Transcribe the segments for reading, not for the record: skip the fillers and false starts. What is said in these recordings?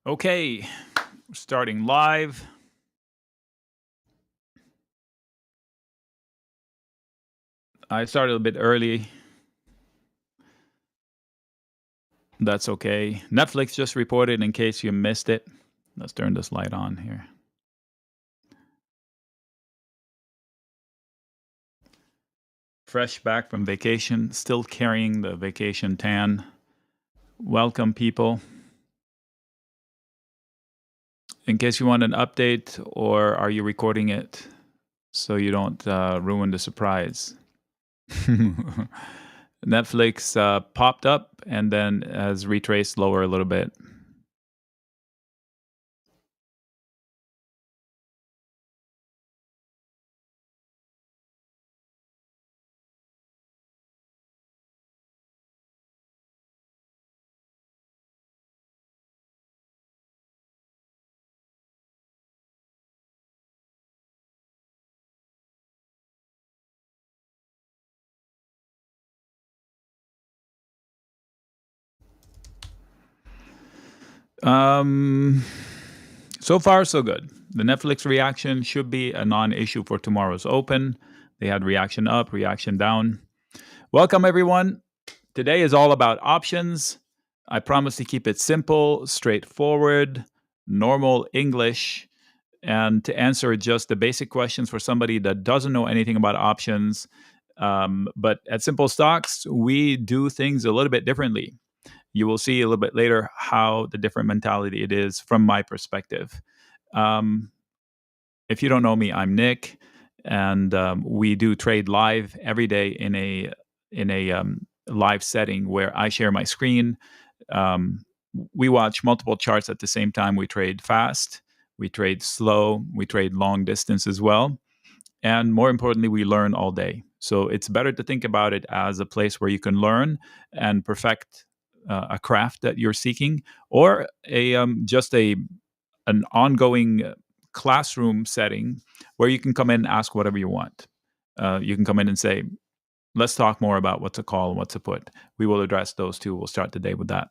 Okay, we're starting live. I started a bit early. That's okay. Netflix just reported in case you missed it. Let's turn this light on here. Fresh back from vacation, still carrying the vacation tan. Welcome, people. In case you want an update, or are you recording it so you don't ruin the surprise? Netflix popped up and then has retraced lower a little bit. So far, so good. The Netflix reaction should be a non-issue for tomorrow's open. They had reaction up, reaction down. Welcome, everyone. Today is all about options. I promise to keep it simple, straightforward, normal English, and to answer just the basic questions for somebody that doesn't know anything about options. But at Simple Stocks, we do things a little bit differently. You will see a little bit later how the different mentality it is from my perspective. Um, if you don't know me, I'm Nick, and we do trade live every day in a live setting where I share my screen. Um, we watch multiple charts at the same time. We trade fast, we trade slow, we trade long distance as well, and more importantly, we learn all day. So it's better to think about it as a place where you can learn and perfect a craft that you're seeking, or a just a an ongoing classroom setting where you can come in and ask whatever you want. You can come in and say, let's talk more about what to call and what to put. We will address those two. We'll start the day with that.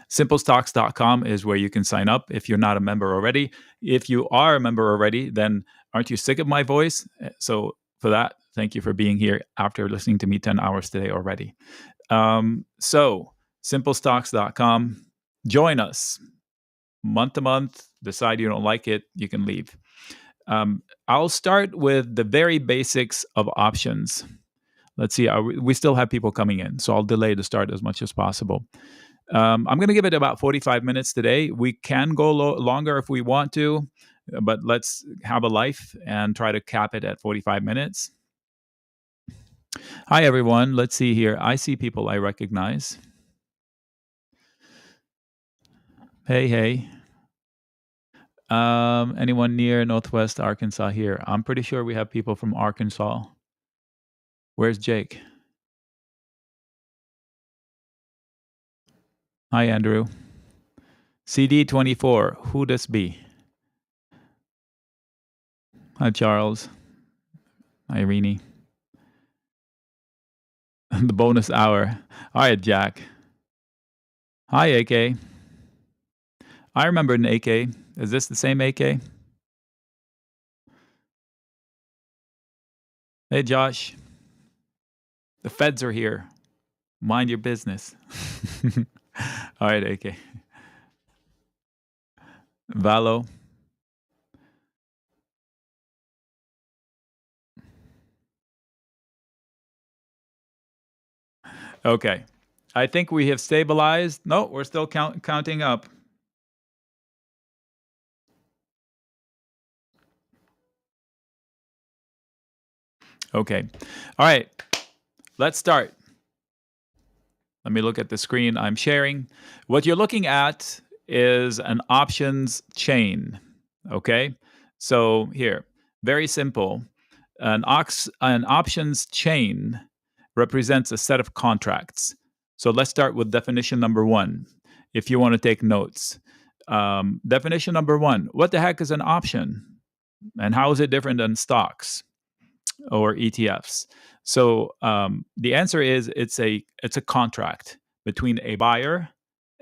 Simplestocks.com is where you can sign up if you're not a member already. If you are a member already, then aren't you sick of my voice? So for that, thank you for being here after listening to me 10 hours today already. So simplestocks.com, join us month to month. Decide you don't like it, you can leave. I'll start with the very basics of options. Let's see, we still have people coming in, so I'll delay the start as much as possible. I'm going to give it about 45 minutes today. We can go longer if we want to, but let's have a life and try to cap it at 45 minutes. Hi, everyone. Let's see here. I see people I recognize. Hey, hey. Anyone near Northwest Arkansas here? I'm pretty sure we have people from Arkansas. Where's Jake? Hi, Andrew. CD24, who this be? Hi, Charles. Irene. The bonus hour. All right, Jack. Hi, AK. I remember an AK. Is this the same AK? Hey, Josh. The feds are here. Mind your business. All right, AK. Valo. Okay. I think we have stabilized. No, we're still counting up. Okay. All right. Let's start. Let me look at the screen I'm sharing. What you're looking at is an options chain. Okay. So here, very simple. An options chain represents a set of contracts. So let's start with definition number one, if you want to take notes. Definition number one, what the heck is an option? And how is it different than stocks or ETFs? So the answer is it's a contract between a buyer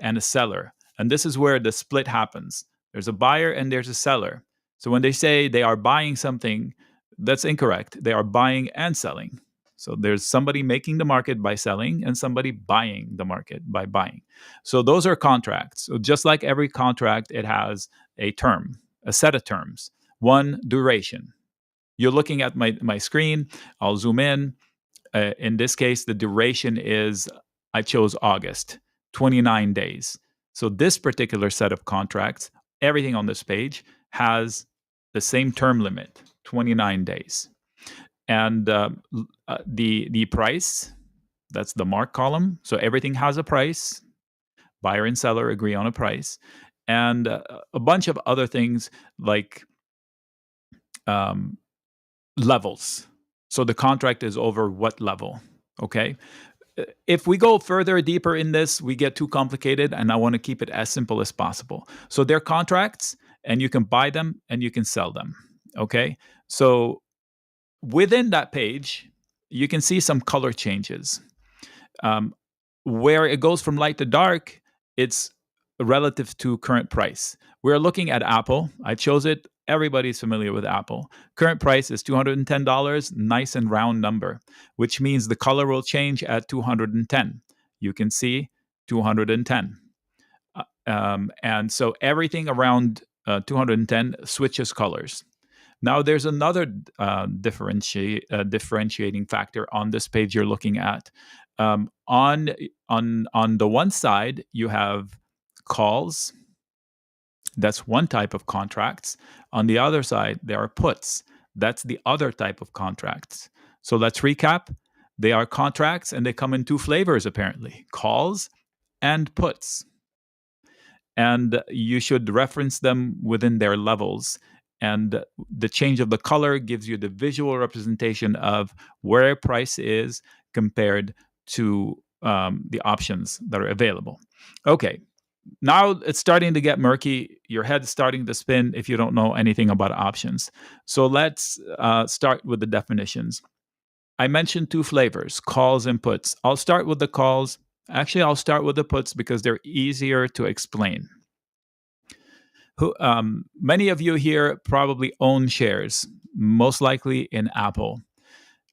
and a seller. And this is where the split happens. There's a buyer and there's a seller. So when they say they are buying something, that's incorrect. They are buying and selling. So there's somebody making the market by selling and somebody buying the market by buying. So those are contracts. So just like every contract, it has a term, a set of terms. One, duration. You're looking at my screen. I'll zoom in. In this case, the duration is, I chose August, 29 days. So this particular set of contracts, everything on this page has the same term limit, 29 days. And the price, that's the mark column. So everything has a price. Buyer and seller agree on a price. And a bunch of other things like levels. So the contract is over what level, okay? If we go further deeper in this, we get too complicated, and I want to keep it as simple as possible. So they're contracts, and you can buy them and you can sell them, okay? So within that page, you can see some color changes. Where it goes from light to dark, it's relative to current price. We're looking at Apple. I chose it. Everybody's familiar with Apple. Current price is $210, nice and round number, which means the color will change at 210. You can see 210. And so everything around 210 switches colors. Now, there's another differentiating factor on this page you're looking at. On the one side, you have calls. That's one type of contracts. On the other side, there are puts. That's the other type of contracts. So let's recap. They are contracts, and they come in two flavors, apparently, calls and puts. And you should reference them within their levels. And the change of the color gives you the visual representation of where price is compared to the options that are available. Okay, now it's starting to get murky. Your head's starting to spin if you don't know anything about options. So let's start with the definitions. I mentioned two flavors, calls and puts. I'll start with the calls. Actually, I'll start with the puts because they're easier to explain. Many of you here probably own shares, most likely in Apple.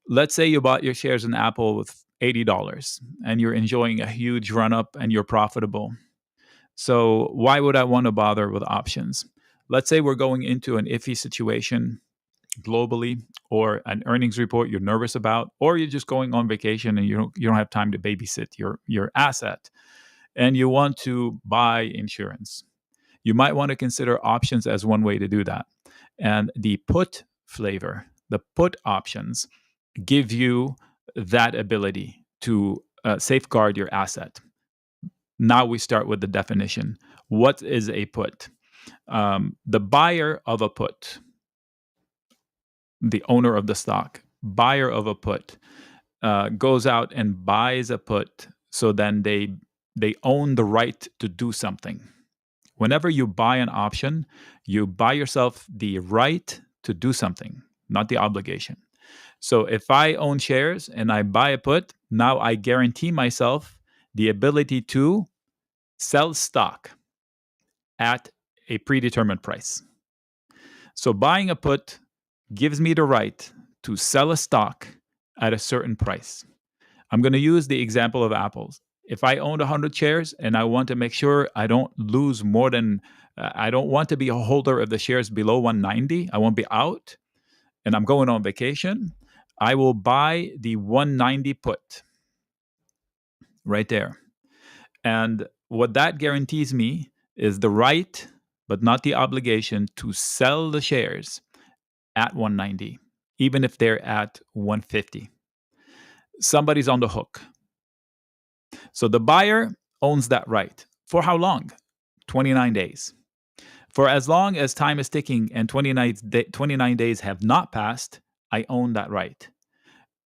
Let's say you bought your shares in Apple with $80 and you're enjoying a huge run up and you're profitable. So why would I want to bother with options? Let's say we're going into an iffy situation globally, or an earnings report you're nervous about, or you're just going on vacation and you don't have time to babysit your asset, and you want to buy insurance. You might want to consider options as one way to do that. And the put flavor, the put options, give you that ability to safeguard your asset. Now we start with the definition. What is a put? The buyer of a put, the owner of the stock, buyer of a put, goes out and buys a put, so then they own the right to do something. Whenever you buy an option, you buy yourself the right to do something, not the obligation. So if I own shares and I buy a put, now I guarantee myself the ability to sell stock at a predetermined price. So buying a put gives me the right to sell a stock at a certain price. I'm going to use the example of Apple's. If I owned 100 shares and I want to make sure I don't lose more than, I don't want to be a holder of the shares below 190, I won't be out, and I'm going on vacation, I will buy the 190 put right there. And what that guarantees me is the right, but not the obligation, to sell the shares at 190, even if they're at 150. Somebody's on the hook. So the buyer owns that right. For how long? 29 days. For as long as time is ticking and 29 days have not passed, I own that right.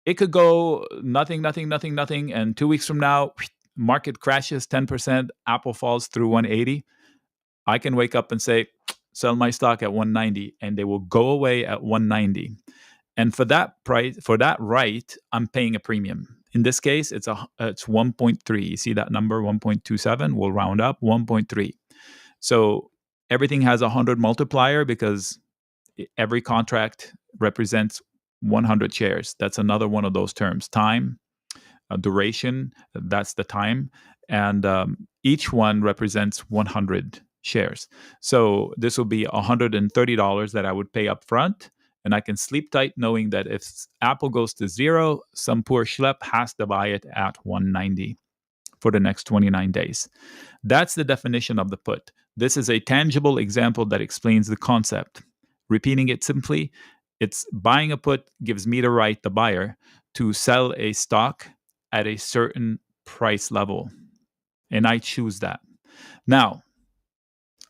It could go nothing, and 2 weeks from now, market crashes 10%, Apple falls through 180. I can wake up and say, sell my stock at 190, and they will go away at 190. And for that price, for that right, I'm paying a premium. In this case, it's 1.3. You see that number, 1.27? We'll round up 1.3. So everything has a 100 multiplier because every contract represents 100 shares. That's another one of those terms. Time, duration, that's the time. And each one represents 100 shares. So this will be $130 that I would pay up front. And I can sleep tight knowing that if Apple goes to zero, some poor schlep has to buy it at 190 for the next 29 days. That's the definition of the put. This is a tangible example that explains the concept. Repeating it simply, it's buying a put gives me the right, the buyer, to sell a stock at a certain price level. And I choose that. Now,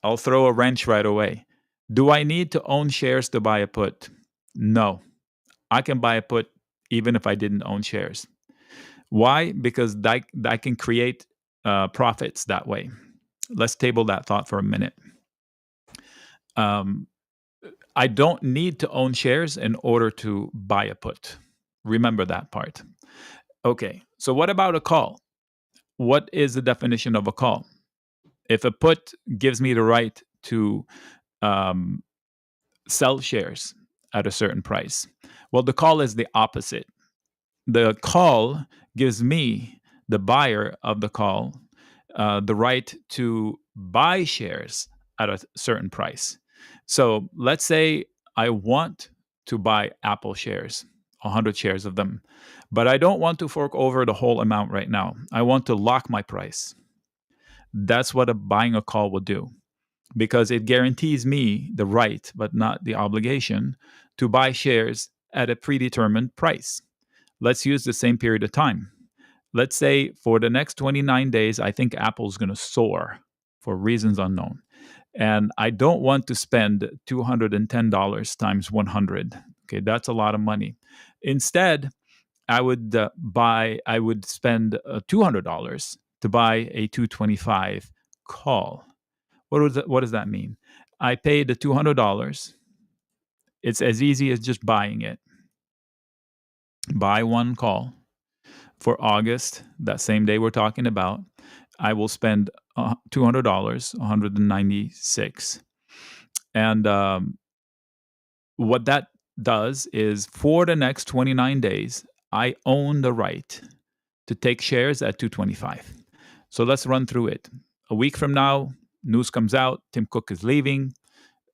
I'll throw a wrench right away. Do I need to own shares to buy a put? No. I can buy a put even if I didn't own shares. Why? Because I can create profits that way. Let's table that thought for a minute. I don't need to own shares in order to buy a put. Remember that part. Okay, so what about a call? What is the definition of a call? If a put gives me the right to sell shares at a certain price, well, the call is the opposite. The call gives me, the buyer of the call, the right to buy shares at a certain price. So let's say I want to buy Apple shares, 100 shares of them, but I don't want to fork over the whole amount right now. I want to lock my price. That's what buying a call will do, because it guarantees me the right, but not the obligation, to buy shares at a predetermined price. Let's use the same period of time. Let's say for the next 29 days, I think Apple's going to soar for reasons unknown. And I don't want to spend $210 times 100. Okay, that's a lot of money. Instead, I would spend $200 to buy a 225 call. What does that mean? I paid the $200. It's as easy as just buying it. Buy one call for August, that same day we're talking about. I will spend $200, $196. And what that does is for the next 29 days, I own the right to take shares at 225. So let's run through it. A week from now, news comes out, Tim Cook is leaving.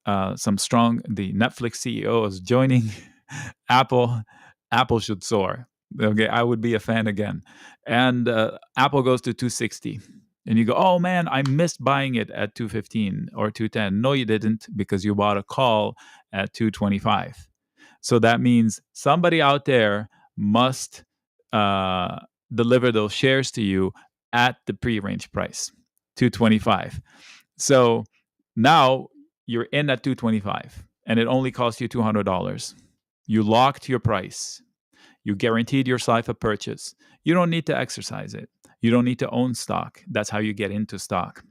The Netflix CEO is joining Apple. Apple should soar. Okay, I would be a fan again. And Apple goes to 260. And you go, oh man, I missed buying it at 215 or 210. No, you didn't, because you bought a call at 225. So that means somebody out there must deliver those shares to you at the pre-range price, 225. So now you're in at 225 and it only costs you $200. You locked your price. You guaranteed yourself a purchase. You don't need to exercise it. You don't need to own stock. That's how you get into stock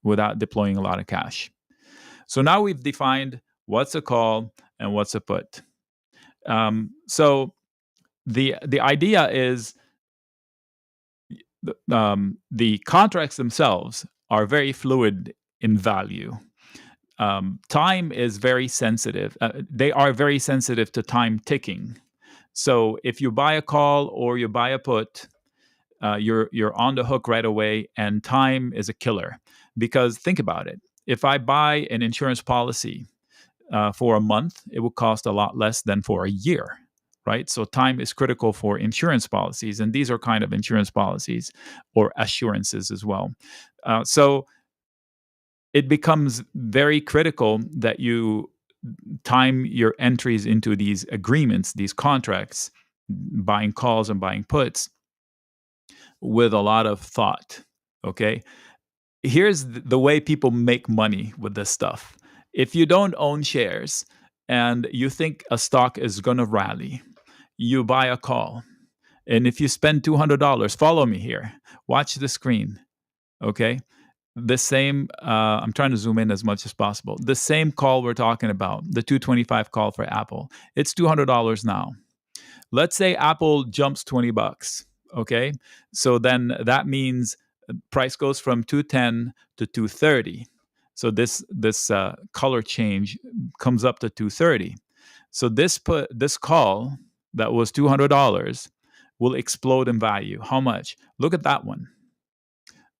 without deploying a lot of cash. So now we've defined what's a call and what's a put. So the idea is the contracts themselves are very fluid in value. Time is very sensitive. They are very sensitive to time ticking. So if you buy a call or you buy a put, you're on the hook right away, and time is a killer. Because think about it. If I buy an insurance policy for a month, it will cost a lot less than for a year, right? So time is critical for insurance policies, and these are kind of insurance policies or assurances as well. So it becomes very critical that you time your entries into these agreements, these contracts, buying calls and buying puts, with a lot of thought. Okay, here's the way people make money with this stuff. If you don't own shares and you think a stock is going to rally, you buy a call. And if you spend $200, follow me here, watch the screen. Okay, the same, I'm trying to zoom in as much as possible. The same call we're talking about, the 225 call for Apple, it's $200 now. Let's say Apple jumps $20. Okay, so then that means price goes from 210 to 230. So this color change comes up to 230. So this call that was $200 will explode in value. How much? Look at that one,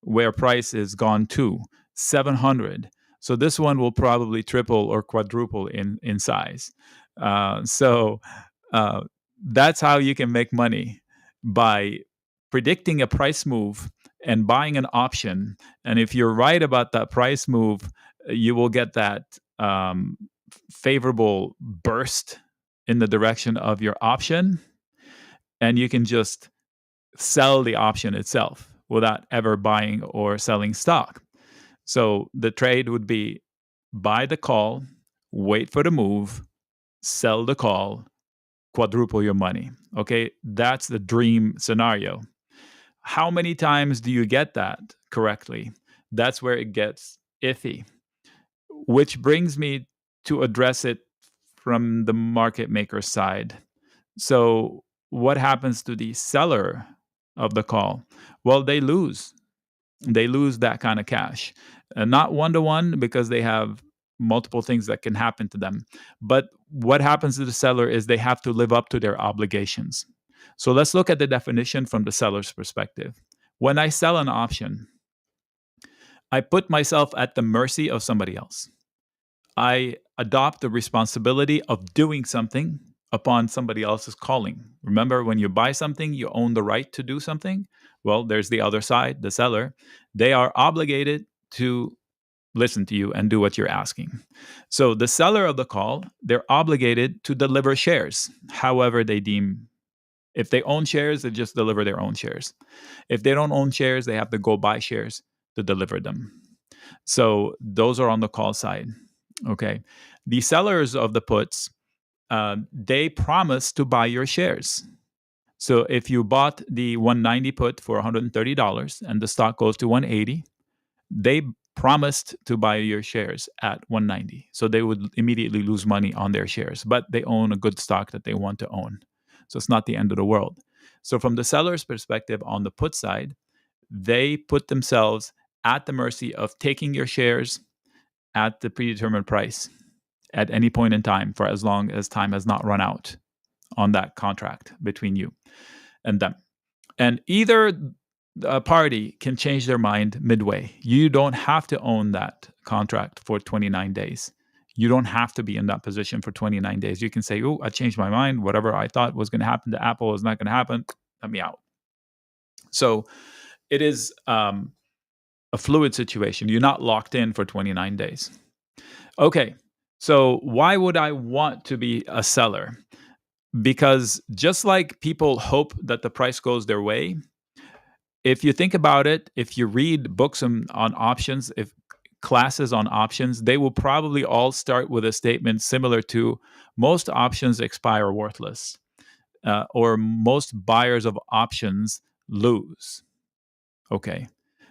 where price is gone to 700. So this one will probably triple or quadruple in size. So that's how you can make money, by predicting a price move and buying an option. And if you're right about that price move, you will get that favorable burst in the direction of your option, and you can just sell the option itself without ever buying or selling stock. So the trade would be buy the call, wait for the move, sell the call, quadruple your money. Okay, that's the dream scenario. How many times do you get that correctly? That's where it gets iffy, which brings me to address it from the market maker side. So, what happens to the seller of the call? Well, they lose. They lose that kind of cash. Not one to one, because they have multiple things that can happen to them. But what happens to the seller is they have to live up to their obligations. So let's look at the definition from the seller's perspective. When I sell an option, I put myself at the mercy of somebody else. I adopt the responsibility of doing something upon somebody else's calling. Remember, when you buy something, you own the right to do something. Well, there's the other side, the seller. They are obligated to listen to you and do what you're asking. So the seller of the call, they're obligated to deliver shares however they deem. If they own shares, they just deliver their own shares. If they don't own shares, they have to go buy shares to deliver them. So those are on the call side. Okay. The sellers of the puts, they promise to buy your shares. So if you bought the 190 put for $130 and the stock goes to 180, they promised to buy your shares at 190. So they would immediately lose money on their shares, but they own a good stock that they want to own. So it's not the end of the world. So from the seller's perspective on the put side, they put themselves at the mercy of taking your shares at the predetermined price at any point in time for as long as time has not run out on that contract between you and them. And either party can change their mind midway. You don't have to own that contract for 29 days. You don't have to be in that position for 29 days. You can say, oh, I changed my mind. Whatever I thought was going to happen to Apple is not going to happen. Let me out. So it is a fluid situation. You're not locked in for 29 days. Okay, so why would I want to be a seller? Because just like people hope that the price goes their way, if you think about it, if you read books on options, if classes on options, they will probably all start with a statement similar to most options expire worthless, or most buyers of options lose. Okay.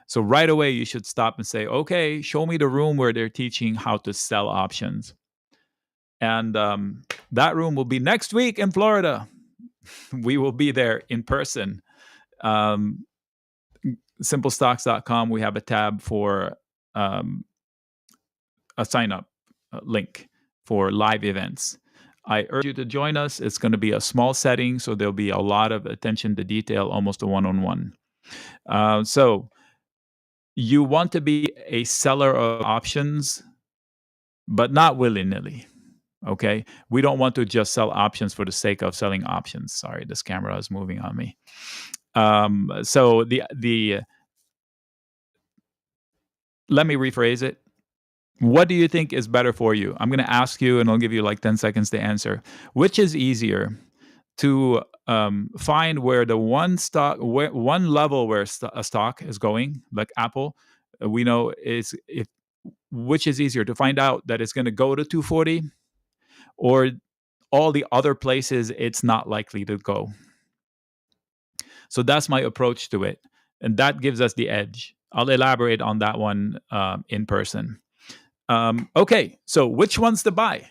So right away, you should stop and say, okay, show me the room where they're teaching how to sell options. And that room will be next week in Florida. We will be there in person. Simplestocks.com, we have a tab for a sign up link for live events. I urge you to join us. It's going to be a small setting, so there'll be a lot of attention to detail, almost a one-on-one. So you want to be a seller of options, but not willy-nilly. Okay, we don't want to just sell options for the sake of selling options. Sorry, this camera is moving on me. So let me rephrase it. What do you think is better for you? I'm going to ask you, and I'll give you like 10 seconds to answer. Which is easier, to find where the one level where a stock is going, like Apple, we know which is easier, to find out that it's going to go to 240, or all the other places it's not likely to go. So that's my approach to it, and that gives us the edge. I'll elaborate on that one in person. Okay, so which ones to buy?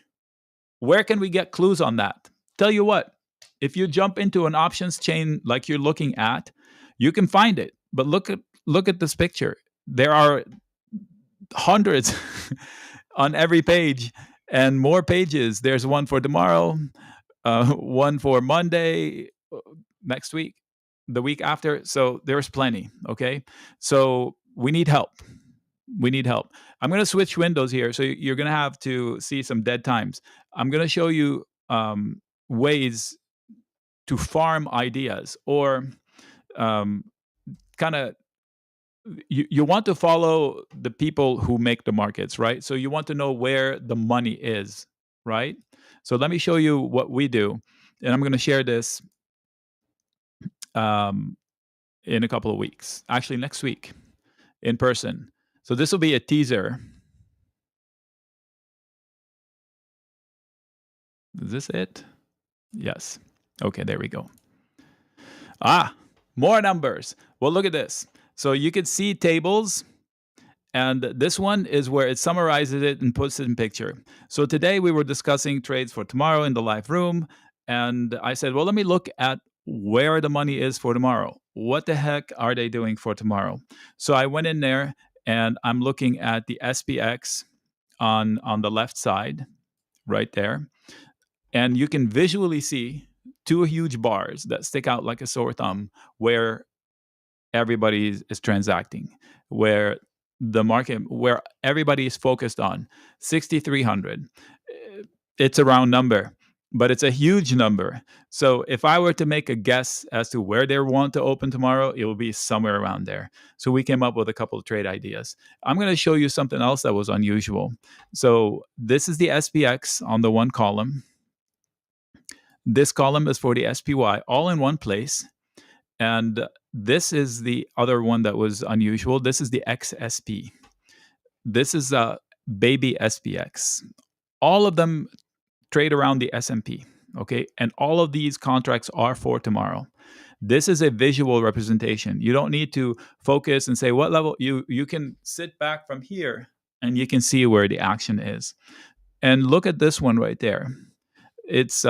Where can we get clues on that? Tell you what, if you jump into an options chain like you're looking at, You can find it, but look at this picture. There are hundreds on every page and more pages. There's one for tomorrow, one for Monday, next week, the week after. So there's plenty. Okay. So we need help. We need help. I'm going to switch windows here. So you're going to have to see some dead times. I'm going to show you ways to farm ideas or um, kind of you want to follow the people who make the markets, right? So you want to know where the money is, right? So let me show you what we do, and I'm going to share this um, in a couple of weeks. Actually, next week in person. So this will be a teaser. Is this it? Yes. Okay, there we go. More numbers. Well, look at this. So you can see tables, and this one is where it summarizes it and puts it in picture. So today we were discussing trades for tomorrow in the live room, and I said, well, let me look at where the money is for tomorrow. What the heck are they doing for tomorrow? So I went in there and I'm looking at the SPX on the left side, right there. And you can visually see two huge bars that stick out like a sore thumb where everybody is transacting, where the market, where everybody is focused on 6,300. It's a round number, but it's a huge number. So if I were to make a guess as to where they want to open tomorrow, it will be somewhere around there. So we came up with a couple of trade ideas. I'm going to show you something else that was unusual. So this is the SPX on the one column. This column is for the SPY, all in one place. And this is the other one that was unusual. This is the XSP. This is a baby SPX. All of them trade around the S&P, okay? And all of these contracts are for tomorrow. This is a visual representation. You don't need to focus and say what level. You can sit back from here and you can see where the action is. And look at this one right there. It's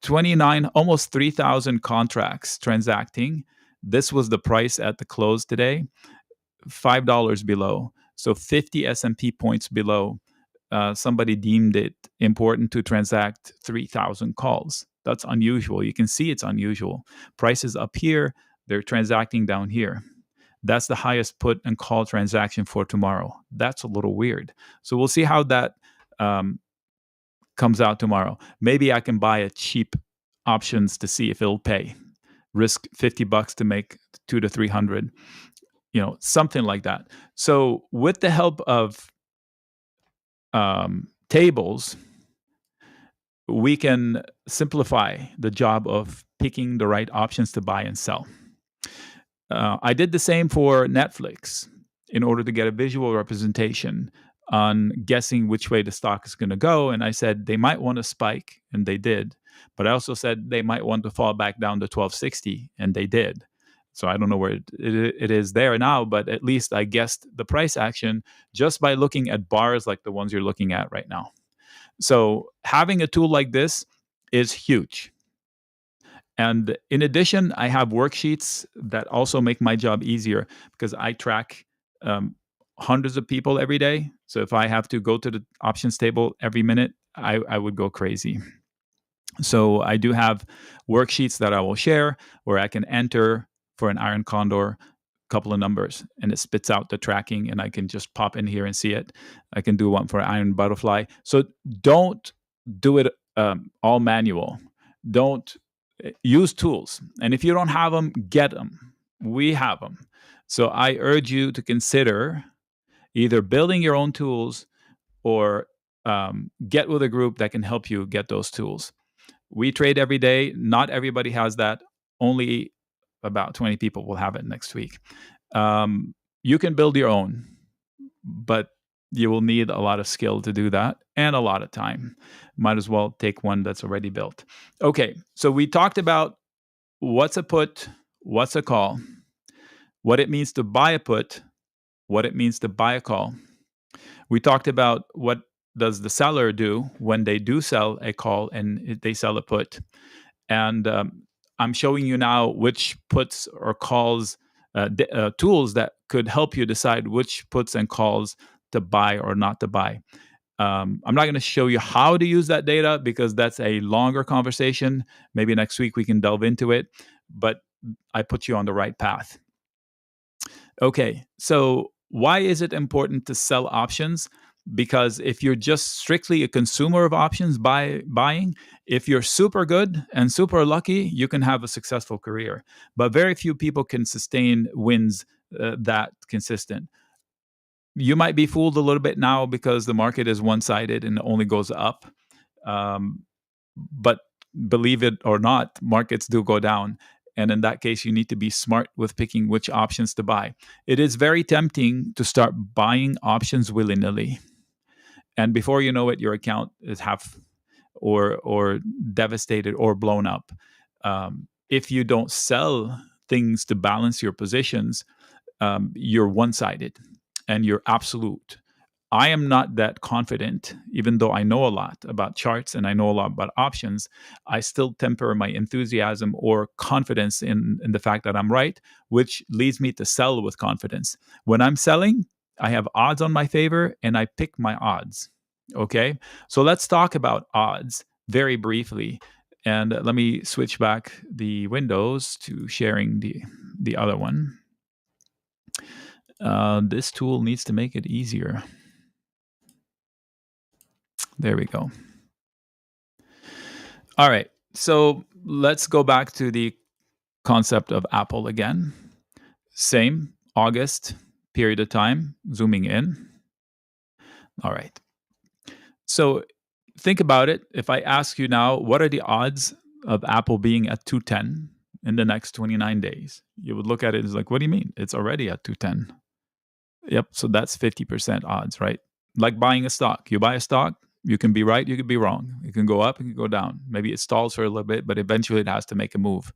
29, almost 3,000 contracts transacting. This was the price at the close today, $5 below. So 50 S&P points below. Somebody deemed it important to transact 3,000 calls. That's unusual. You can see it's unusual. Prices up here, they're transacting down here. That's the highest put and call transaction for tomorrow. That's a little weird. So we'll see how that comes out tomorrow. Maybe I can buy a cheap options to see if it'll pay. Risk $50 to make 200 to 300, something like that. So with the help of tables, we can simplify the job of picking the right options to buy and sell. I did the same for Netflix in order to get a visual representation on guessing which way the stock is going to go. And I said they might want to spike, and they did. But I also said they might want to fall back down to 1260, and they did. So I don't know where it is there now, but at least I guessed the price action just by looking at bars like the ones you're looking at right now. So having a tool like this is huge. And in addition, I have worksheets that also make my job easier because I track hundreds of people every day. So if I have to go to the options table every minute, I would go crazy. So I do have worksheets that I will share where I can enter for an iron condor couple of numbers and it spits out the tracking and I can just pop in here and see it. I can do one for iron butterfly. So don't do it all manual. Don't use tools. And if you don't have them, get them. We have them. So I urge you to consider either building your own tools or get with a group that can help you get those tools. We trade every day. Not everybody has that. Only about 20 people will have it next week. You can build your own, but you will need a lot of skill to do that and a lot of time. Might as well take one that's already built. Okay, so we talked about what's a put, what's a call, what it means to buy a put, what it means to buy a call. We talked about what does the seller do when they do sell a call and they sell a put. And I'm showing you now which puts or calls, tools that could help you decide which puts and calls to buy or not to buy. I'm not going to show you how to use that data because that's a longer conversation. Maybe next week we can delve into it, but I put you on the right path. Okay, so why is it important to sell options? Because if you're just strictly a consumer of options buying, if you're super good and super lucky, you can have a successful career. But very few people can sustain wins that consistent. You might be fooled a little bit now because the market is one sided and only goes up. Um, but believe it or not, markets do go down. And in that case, you need to be smart with picking which options to buy. It is very tempting to start buying options willy nilly. And before you know it, your account is half or devastated or blown up. If you don't sell things to balance your positions, you're one sided and you're absolute. I am not that confident, even though I know a lot about charts and I know a lot about options. I still temper my enthusiasm or confidence in the fact that I'm right, which leads me to sell with confidence. When I'm selling, I have odds on my favor and I pick my odds. Okay. So let's talk about odds very briefly. And let me switch back the windows to sharing the other one. This tool needs to make it easier. There we go. All right. So let's go back to the concept of Apple again. Same August period of time, zooming in. All right. So think about it. If I ask you now, what are the odds of Apple being at 210 in the next 29 days? You would look at it as like, what do you mean? It's already at 210. Yep. So that's 50% odds, right? Like buying a stock. You buy a stock, you can be right, you can be wrong. It can go up, it can go down. Maybe it stalls for a little bit, but eventually it has to make a move.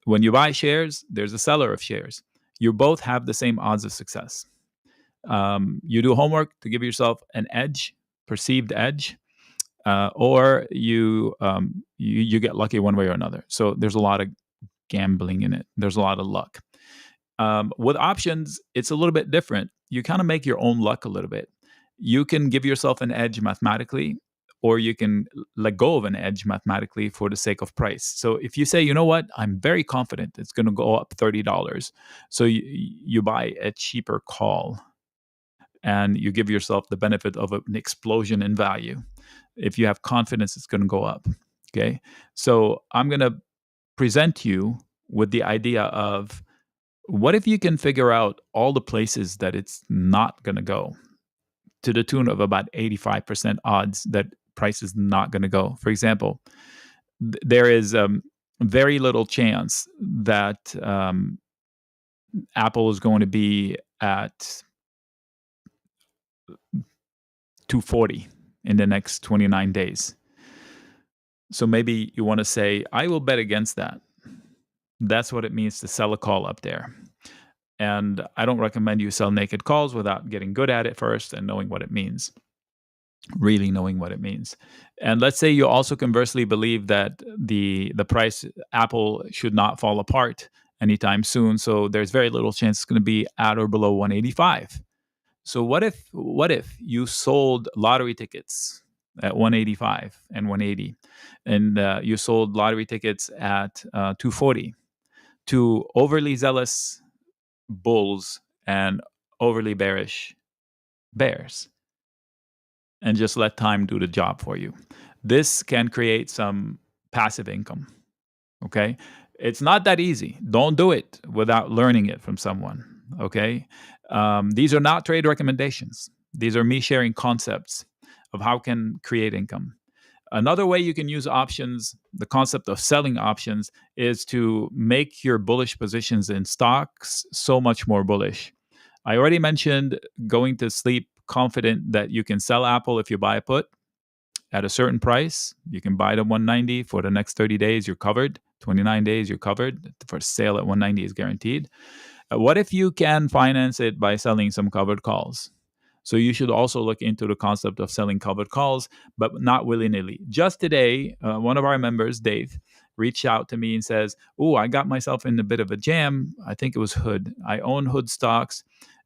When you buy shares, there's a seller of shares. You both have the same odds of success. You do homework to give yourself an edge, perceived edge, or you get lucky one way or another. So there's a lot of gambling in it. There's a lot of luck. With options, it's a little bit different. You kind of make your own luck a little bit. You can give yourself an edge mathematically, or you can let go of an edge mathematically for the sake of price. So if you say, you know what, I'm very confident it's going to go up $30, so you buy a cheaper call and you give yourself the benefit of an explosion in value. If you have confidence, it's going to go up. Okay. So I'm going to present you with the idea of what if you can figure out all the places that it's not going to go to the tune of about 85% odds that price is not going to go. For example, there is very little chance that Apple is going to be at 240 in the next 29 days. So maybe you want to say, I will bet against that. That's what it means to sell a call up there. And I don't recommend you sell naked calls without getting good at it first and knowing what it means. Really knowing what it means. And let's say you also conversely believe that the price Apple should not fall apart anytime soon. So there's very little chance it's going to be at or below 185. So what if you sold lottery tickets at 185 and 180, and you sold lottery tickets at 240 to overly zealous bulls and overly bearish bears, and just let time do the job for you? This can create some passive income. Okay. It's not that easy. Don't do it without learning it from someone. Okay. These are not trade recommendations. These are me sharing concepts of how can create income. Another way you can use options, the concept of selling options, is to make your bullish positions in stocks so much more bullish. I already mentioned going to sleep confident that you can sell Apple if you buy a put at a certain price. You can buy it at 190 for the next 30 days, you're covered. 29 days, you're covered. For sale at 190 is guaranteed. What if you can finance it by selling some covered calls? So you should also look into the concept of selling covered calls, but not willy-nilly. Just today, one of our members, Dave, reached out to me and says, "Oh, I got myself in a bit of a jam. I think it was Hood. I own Hood stocks,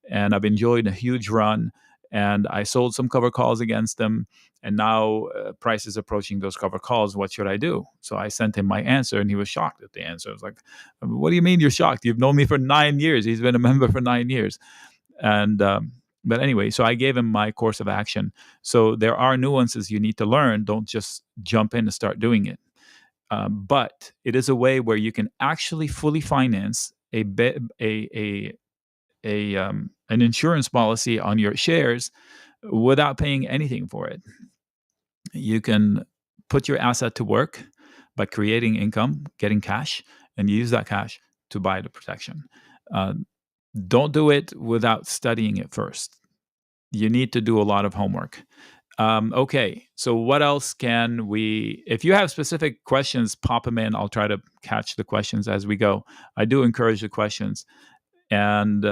and I've enjoyed a huge run. And I sold some cover calls against them, and now price is approaching those cover calls. What should I do?" So I sent him my answer, and he was shocked at the answer. I was like, "What do you mean you're shocked? You've known me for 9 years." He's been a member for 9 years, and but anyway, so I gave him my course of action. So there are nuances you need to learn. Don't just jump in and start doing it. But it is a way where you can actually fully finance an insurance policy on your shares without paying anything for it. You can put your asset to work by creating income, getting cash, and use that cash to buy the protection. Uh, don't do it without studying it first. You need to do a lot of homework. Okay, so what else can we? If you have specific questions, pop them in. I'll try to catch the questions as we go. I do encourage the questions, and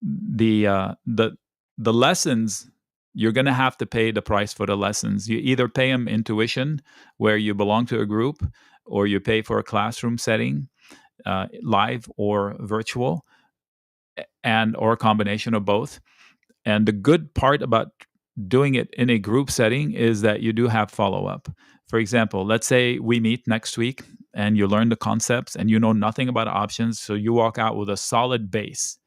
the lessons, you're going to have to pay the price for the lessons. You either pay them in tuition, where you belong to a group, or you pay for a classroom setting, live or virtual, and or a combination of both. And the good part about doing it in a group setting is that you do have follow-up. For example, let's say we meet next week and you learn the concepts and you know nothing about options, so you walk out with a solid base.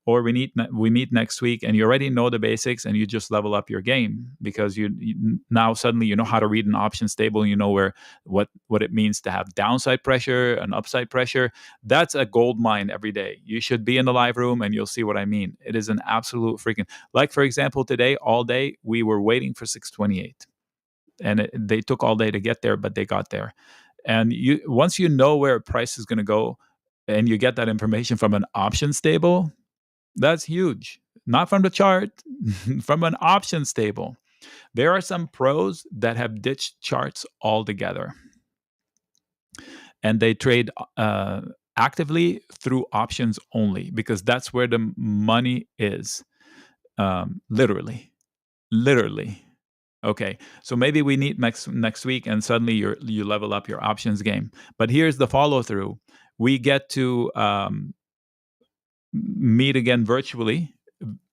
Or we meet next week and you already know the basics and you just level up your game because you now suddenly you know how to read an options table and you know what it means to have downside pressure and upside pressure. That's a gold mine every day. You should be in the live room and you'll see what I mean. It is an absolute freaking, like, for example, today all day we were waiting for 628 and they took all day to get there, but they got there. And once you know where a price is going to go and you get that information from an options table, that's huge. Not from the chart, from an options table. There are some pros that have ditched charts altogether, and they trade actively through options only because that's where the money is. Literally. Okay, so maybe we meet next week, and suddenly you level up your options game. But here's the follow through: we get to meet again virtually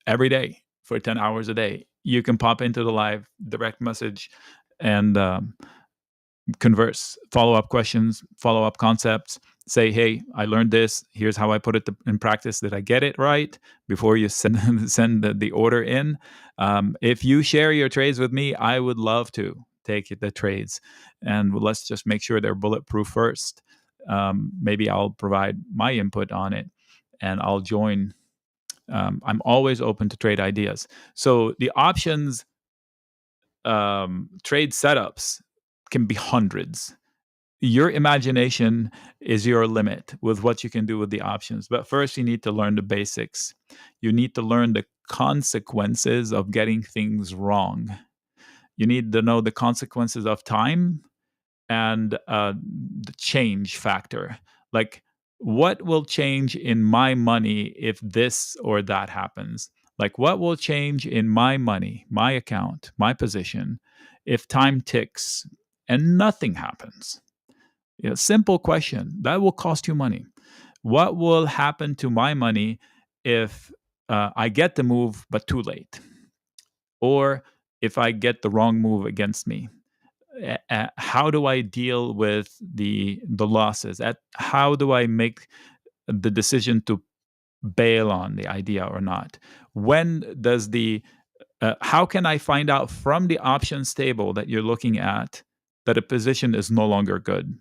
every day for 10 hours a day. You can pop into the live direct message and converse, follow up questions, follow up concepts. Say, hey, I learned this. Here's how I put it in practice. Did I get it right? Before you send the order in. If you share your trades with me, I would love to take the trades. And let's just make sure they're bulletproof first. Maybe I'll provide my input on it and I'll join. I'm always open to trade ideas. So the options trade setups can be hundreds. Your imagination is your limit with what you can do with the options. But first, you need to learn the basics. You need to learn the consequences of getting things wrong. You need to know the consequences of time and the change factor. Like, what will change in my money if this or that happens? Like, what will change in my money, my account, my position, if time ticks and nothing happens? Simple question. That will cost you money. What will happen to my money if I get the move but too late? Or if I get the wrong move against me? How do I deal with the losses? How do I make the decision to bail on the idea or not? When does how can I find out from the options table that you're looking at that a position is no longer good?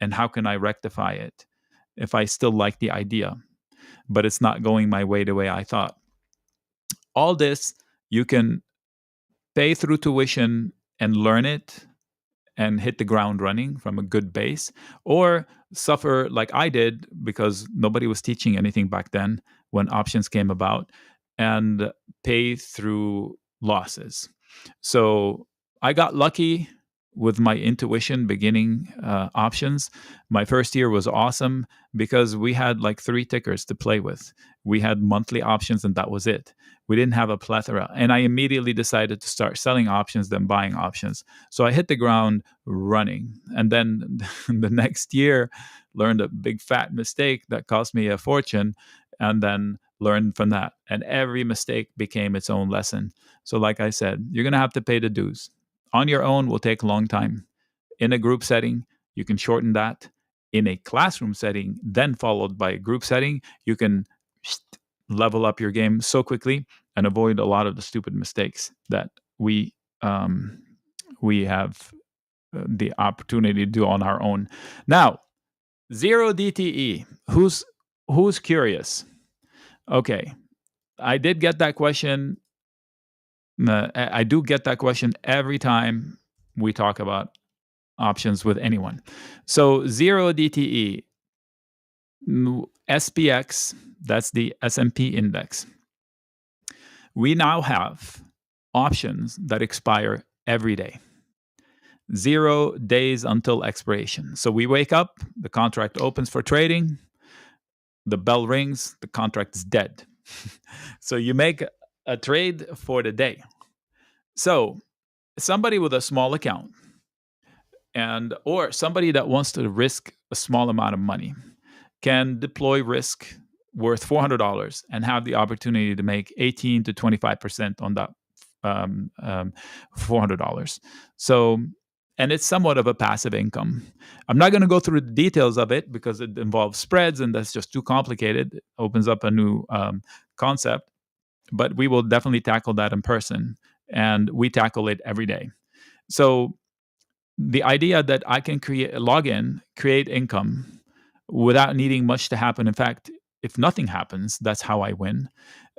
And how can I rectify it if I still like the idea, but it's not going my way the way I thought? All this you can pay through tuition and learn it and hit the ground running from a good base, or suffer like I did because nobody was teaching anything back then when options came about, and pay through losses. So I got lucky. with my intuition beginning options. My first year was awesome because we had like 3 tickers to play with. We had monthly options, and that was it. We didn't have a plethora. And I immediately decided to start selling options, then buying options. So I hit the ground running. And then the next year, learned a big fat mistake that cost me a fortune, and then learned from that. And every mistake became its own lesson. So, like I said, you're going to have to pay the dues. On your own will take a long time. In a group setting, you can shorten that. In a classroom setting, then followed by a group setting, you can level up your game so quickly and avoid a lot of the stupid mistakes that um, we have the opportunity to do on our own. Now, zero DTE. Who's curious? Okay, I did get that question. I do get that question every time we talk about options with anyone. So zero DTE, SPX, that's the S&P index. We now have options that expire every day. 0 days until expiration. So we wake up, the contract opens for trading, the bell rings, the contract is dead. So you make a trade for the day. So somebody with a small account or somebody that wants to risk a small amount of money can deploy risk worth $400 and have the opportunity to make 18 to 25% on that $400. So, and it's somewhat of a passive income. I'm not going to go through the details of it because it involves spreads and that's just too complicated. It opens up a new concept, but we will definitely tackle that in person, and we tackle it every day. So the idea that I can create income without needing much to happen. In fact, if nothing happens, that's how I win.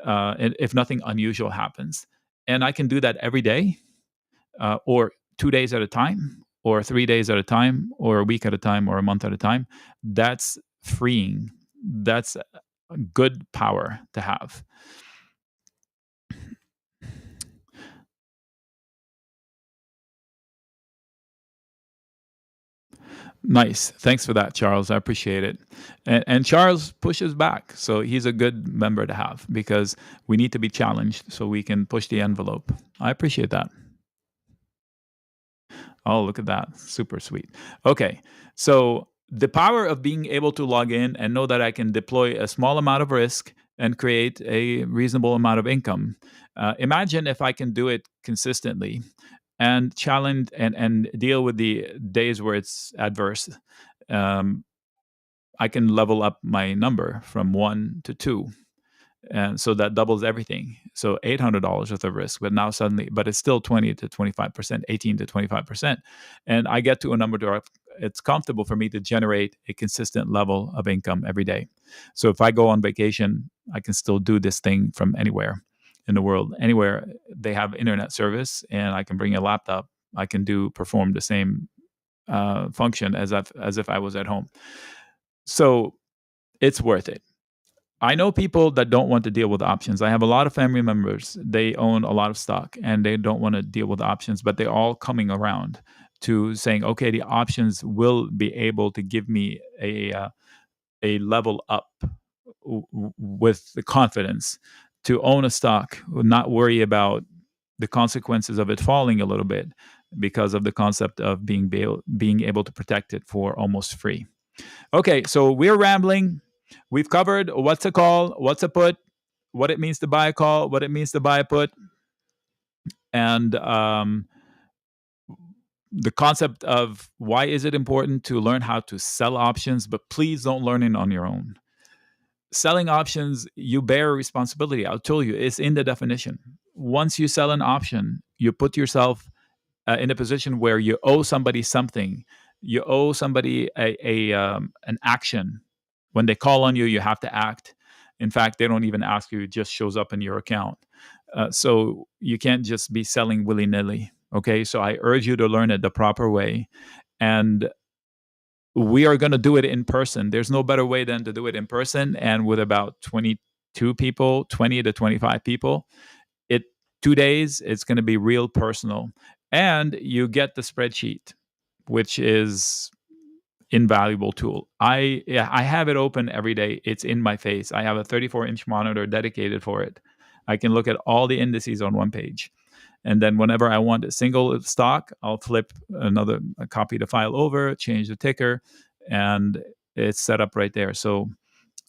And if nothing unusual happens, and I can do that every day, or 2 days at a time, or 3 days at a time, or a week at a time, or a month at a time. That's freeing. That's a good power to have. Nice. Thanks for that, Charles. I appreciate it. And Charles pushes back. So he's a good member to have because we need to be challenged so we can push the envelope. I appreciate that. Oh, look at that. Super sweet. Okay. So the power of being able to log in and know that I can deploy a small amount of risk and create a reasonable amount of income. Imagine if I can do it consistently and challenge and deal with the days where it's adverse. Um, I can level up my number from 1 to 2, and so that doubles everything. So $800 worth of risk, but now suddenly, but it's still 20 to 25%, 18 to 25%, and I get to a number where it's comfortable for me to generate a consistent level of income every day. So if I go on vacation, I can still do this thing from anywhere in the world. Anywhere they have internet service, and I can bring a laptop. I can perform the same function as if I was at home. So it's worth it. I know people that don't want to deal with options. I have a lot of family members. They own a lot of stock and they don't want to deal with options, but they're all coming around to saying, okay, the options will be able to give me a level up with the confidence to own a stock, not worry about the consequences of it falling a little bit because of the concept of being able to protect it for almost free. Okay, so we're rambling. We've covered what's a call, what's a put, what it means to buy a call, what it means to buy a put, and the concept of why is it important to learn how to sell options, but please don't learn it on your own. Selling options, you bear responsibility. I'll tell you, it's in the definition. Once you sell an option, you put yourself in a position where you owe somebody something. You owe somebody an action. When they call on you, you have to act. In fact, they don't even ask you; it just shows up in your account. So you can't just be selling willy nilly. Okay, so I urge you to learn it the proper way, and we are going to do it in person. There's no better way than to do it in person, and with about 22 people, 20 to 25 people. It 2 days. It's going to be real personal. and you get the spreadsheet, which is invaluable tool. I have it open every day. It's in my face. I have a 34-inch monitor dedicated for it. I can look at all the indices on one page. And then whenever I want a single stock, I'll flip copy the file over, change the ticker, and it's set up right there. So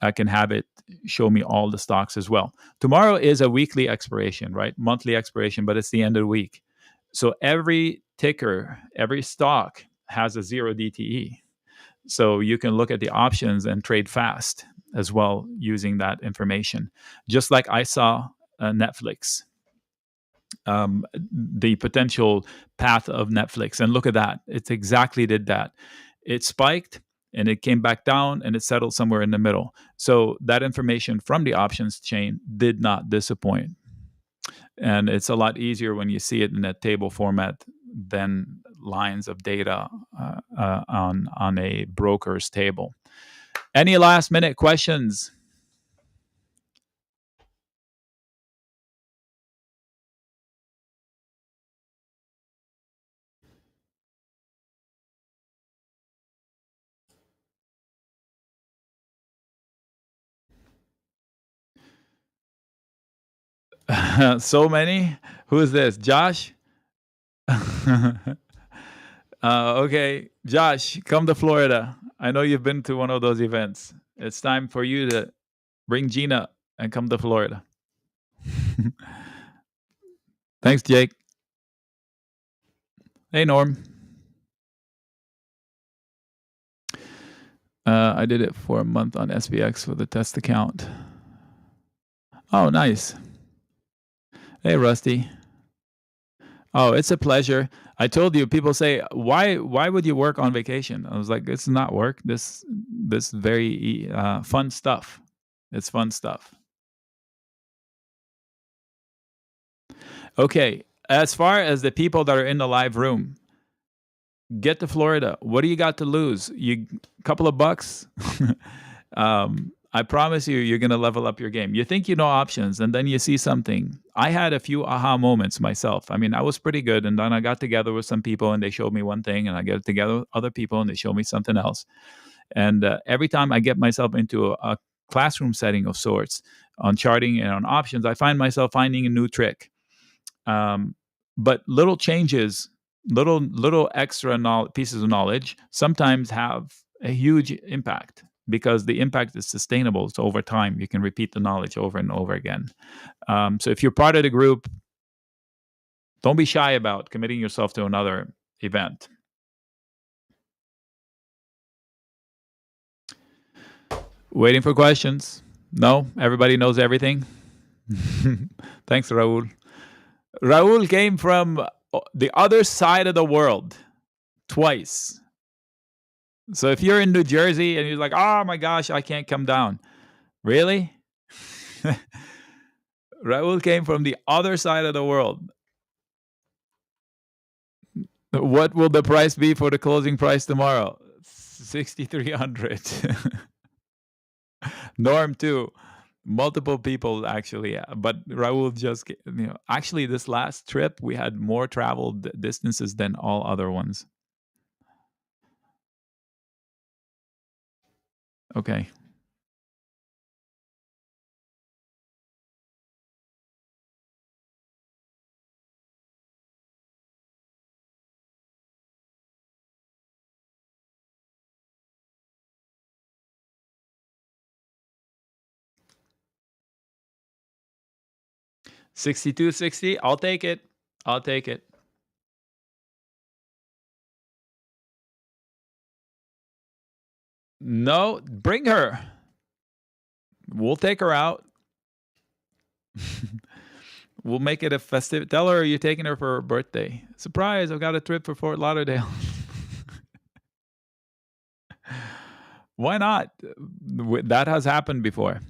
I can have it show me all the stocks as well. Tomorrow is a weekly expiration, right? Monthly expiration, but it's the end of the week. So every ticker, every stock has a 0 DTE. So you can look at the options and trade fast as well using that information. Just like I saw Netflix, the potential path of Netflix. And look at that. It exactly did that. It spiked and it came back down and it settled somewhere in the middle. So that information from the options chain did not disappoint. And it's a lot easier when you see it in a table format than lines of data on a broker's table. Any last minute questions? So many? Who is this? Josh? Okay, Josh, come to Florida. I know you've been to one of those events. It's time for you to bring Gina and come to Florida. Thanks, Jake. Hey, Norm. I did it for a month on SPX with a test account. Oh, nice. Hey, Rusty. Oh, it's a pleasure. I told you, people say, why would you work on vacation? I was like, it's not work. This very fun stuff. It's fun stuff. Okay, as far as the people that are in the live room, get to Florida. What do you got to lose? You couple of bucks. I promise you, you're going to level up your game. You think you know options, and then you see something. I had a few aha moments myself. I mean, I was pretty good, and then I got together with some people, and they showed me one thing, and I get together with other people, and they show me something else. And every time I get myself into a classroom setting of sorts on charting and on options, I find myself finding a new trick. But little changes, little extra pieces of knowledge sometimes have a huge impact, because the impact is sustainable. So over time, you can repeat the knowledge over and over again. So if you're part of the group, don't be shy about committing yourself to another event. Waiting for questions. No, everybody knows everything. Thanks, Raul. Raul came from the other side of the world twice. So if you're in New Jersey and you're like, oh my gosh, I can't come down. Really? Raul came from the other side of the world. What will the price be for the closing price tomorrow? 6,300. Norm too. Multiple people actually, but Raul just, actually this last trip we had more traveled distances than all other ones. Okay. $62.60. I'll take it. I'll take it. No, bring her. We'll take her out. We'll make it a festive. Tell her you're taking her for her birthday. Surprise! I've got a trip for Fort Lauderdale. Why not? That has happened before.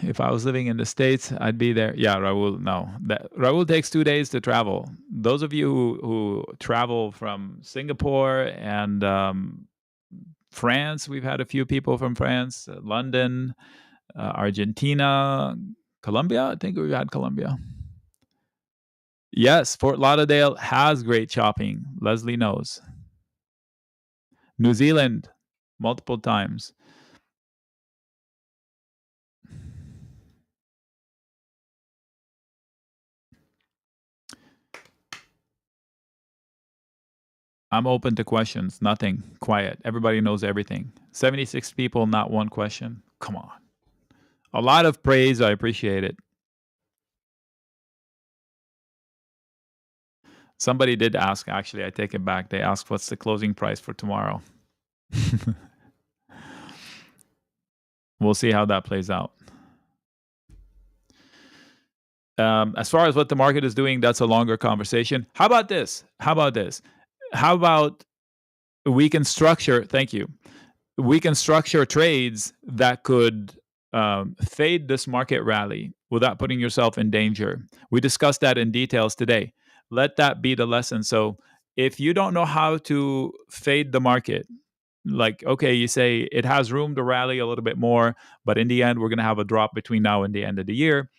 If I was living in the States, I'd be there. Yeah, Raul, no. Raul takes 2 days to travel. Those of you who travel from Singapore and France, we've had a few people from France, London, Argentina, Colombia. I think we had Colombia. Yes, Fort Lauderdale has great shopping. Leslie knows. New Zealand, multiple times. I'm open to questions. Nothing. Quiet. Everybody knows everything. 76 people, not one question. Come on. A lot of praise. I appreciate it. Somebody did ask, actually, I take it back. They asked, what's the closing price for tomorrow? We'll see how that plays out. As far as what the market is doing, that's a longer conversation. How about this? How about we can structure, thank you. We can structure trades that could fade this market rally without putting yourself in danger. We discussed that in details today. Let that be the lesson. So if you don't know how to fade the market, like, okay, you say it has room to rally a little bit more, but in the end, we're going to have a drop between now and the end of the year.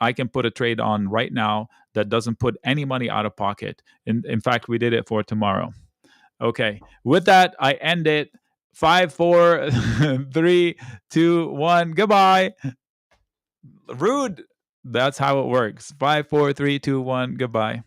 I can put a trade on right now that doesn't put any money out of pocket. In fact, we did it for tomorrow. Okay. With that, I end it. 5, 4, 3, 2, 1. Goodbye. Rude. That's how it works. 5, 4, 3, 2, 1. Goodbye.